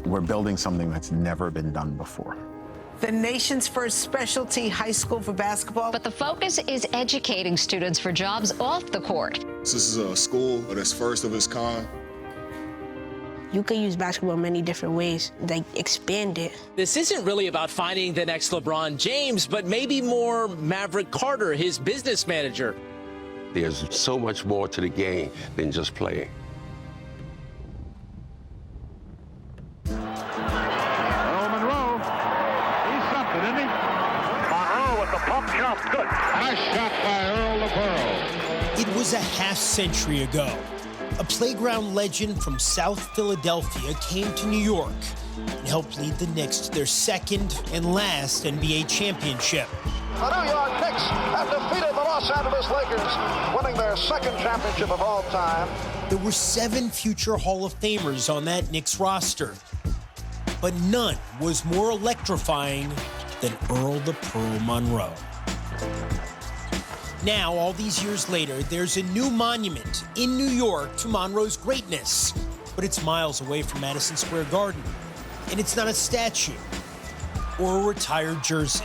We're building something that's never been done before. The nation's first specialty high school for basketball. But the focus is educating students for jobs off the court. This is a school that's first of its kind. You could use basketball in many different ways, like expand it. This isn't really about finding the next LeBron James, but maybe more Maverick Carter, his business manager. There's so much more to the game than just playing. Earl Monroe, he's something, isn't he? Monroe with the pump jump, good. Nice shot by Earl the Pearl. It was a half century ago. A playground legend from South Philadelphia came to New York and helped lead the Knicks to their second and last NBA championship. The New York Knicks have defeated the Los Angeles Lakers, winning their second championship of all time. There were 7 future Hall of Famers on that Knicks roster, but none was more electrifying than Earl the Pearl Monroe. Now, all these years later, there's a new monument in New York to Monroe's greatness, but it's miles away from Madison Square Garden, and it's not a statue or a retired jersey.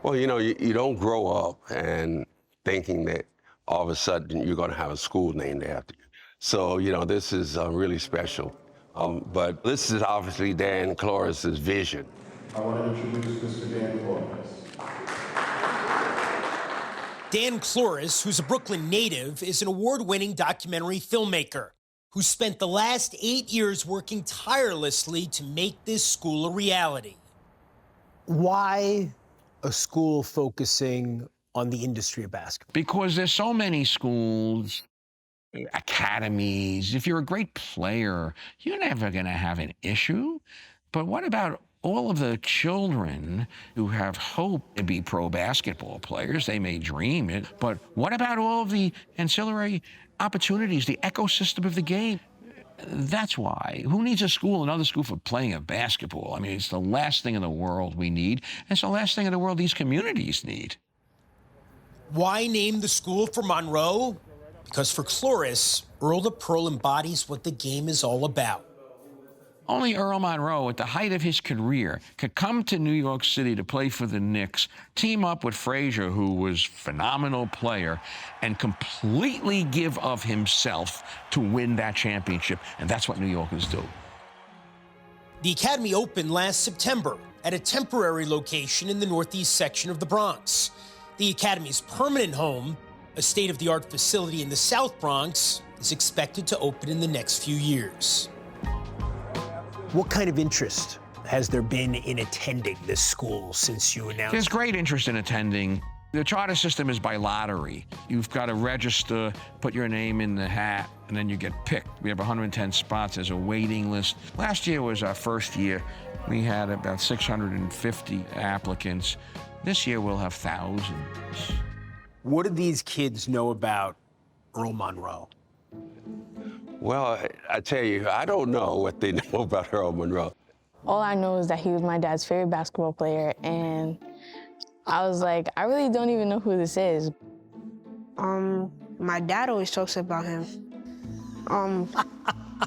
Well, you know, you don't grow up and thinking that all of a sudden you're going to have a school named after you. So, you know, this is really special. But this is obviously Dan Cloris's vision. I want to introduce Mr. Dan Cloris. Dan Cloris, who's a Brooklyn native, is an award-winning documentary filmmaker who spent the last 8 years working tirelessly to make this school a reality. Why a school focusing on the industry of basketball? Because there's so many schools, academies. If you're a great player, you're never going to have an issue. But what about all of the children who have hope to be pro basketball players? They may dream it, but what about all of the ancillary opportunities, the ecosystem of the game? That's why. Who needs a school, another school for playing a basketball? I mean, it's the last thing in the world we need, and it's the last thing in the world these communities need. Why name the school for Monroe? Because for Cloris, Earl the Pearl embodies what the game is all about. Only Earl Monroe, at the height of his career, could come to New York City to play for the Knicks, team up with Frazier, who was a phenomenal player, and completely give of himself to win that championship. And that's what New Yorkers do. The academy opened last September at a temporary location in the northeast section of the Bronx. The academy's permanent home, a state-of-the-art facility in the South Bronx, is expected to open in the next few years. What kind of interest has there been in attending this school since you announced? There's great interest in attending. The charter system is by lottery. You've got to register, put your name in the hat, and then you get picked. We have 110 spots. There's a waiting list. Last year was our first year. We had about 650 applicants. This year we'll have thousands. What do these kids know about Earl Monroe? Well, I tell you, I don't know what they know about Earl Monroe. All I know is that he was my dad's favorite basketball player, and I was like, I really don't even know who this is. My dad always talks about him.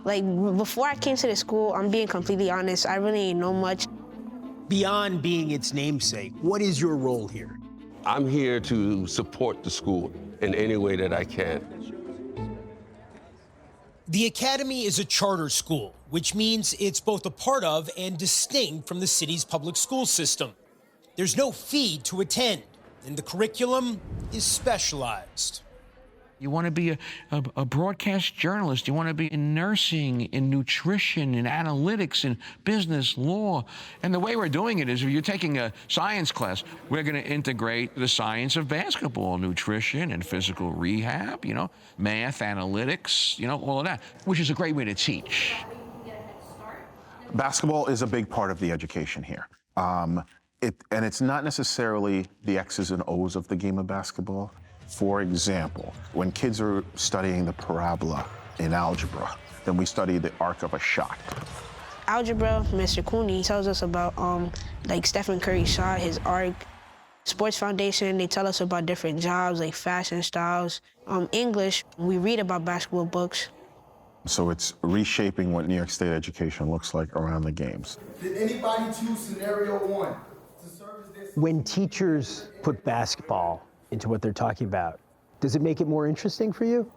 Like, before I came to the school, I'm being completely honest, I really didn't know much. Beyond being its namesake, what is your role here? I'm here to support the school in any way that I can. The academy is a charter school, which means it's both a part of and distinct from the city's public school system. There's no fee to attend, and the curriculum is specialized. You want to be a broadcast journalist. You want to be in nursing, in nutrition, in analytics, in business, law. And the way we're doing it is if you're taking a science class, we're going to integrate the science of basketball, nutrition and physical rehab, you know, math, analytics, you know, all of that, which is a great way to teach. Basketball is a big part of the education here. And it's not necessarily the X's and O's of the game of basketball. For example, when kids are studying the parabola in algebra, then we study the arc of a shot. Algebra, Mr. Cooney tells us about like Stephen Curry's shot, his arc. Sports Foundation, they tell us about different jobs like fashion styles. English, we read about basketball books. So it's reshaping what New York State education looks like around the games. Did anybody choose scenario 1? When teachers put basketball into what they're talking about, does it make it more interesting for you?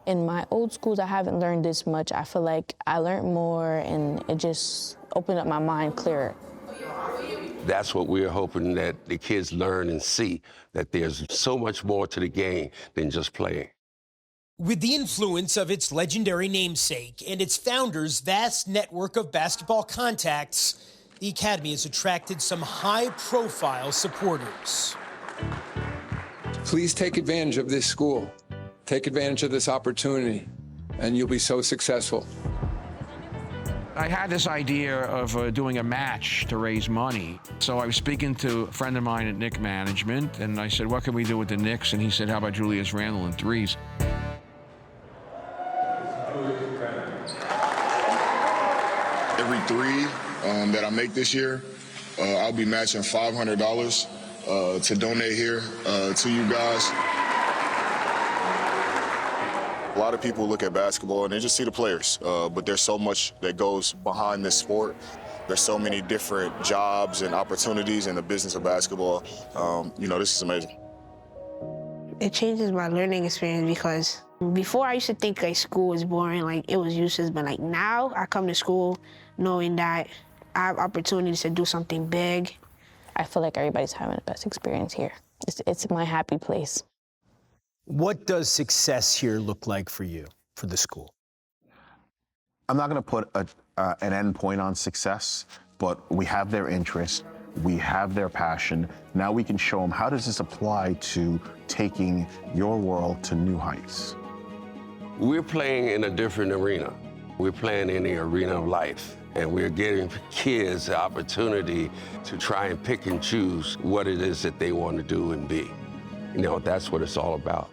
In my old schools, I haven't learned this much. I feel like I learned more, and it just opened up my mind clearer. That's what we're hoping that the kids learn and see, that there's so much more to the game than just playing. With the influence of its legendary namesake and its founder's vast network of basketball contacts, the Academy has attracted some high-profile supporters. Please take advantage of this school. Take advantage of this opportunity, and you'll be so successful. I had this idea of doing a match to raise money. So I was speaking to a friend of mine at Knick Management, and I said, what can we do with the Knicks? And he said, how about Julius Randle in threes? Every three that I make this year, I'll be matching $500 to donate here to you guys. A lot of people look at basketball and they just see the players, but there's so much that goes behind this sport. There's so many different jobs and opportunities in the business of basketball. This is amazing. It changes my learning experience because before I used to think like school was boring, like it was useless, but like now I come to school knowing that I have opportunities to do something big. I feel like everybody's having the best experience here. It's my happy place. What does success here look like for you, for the school? I'm not going to put an end point on success, but we have their interest, we have their passion. Now we can show them, how does this apply to taking your world to new heights? We're playing in a different arena. We're playing in the arena of life, and we're giving kids the opportunity to try and pick and choose what it is that they want to do and be. That's what it's all about.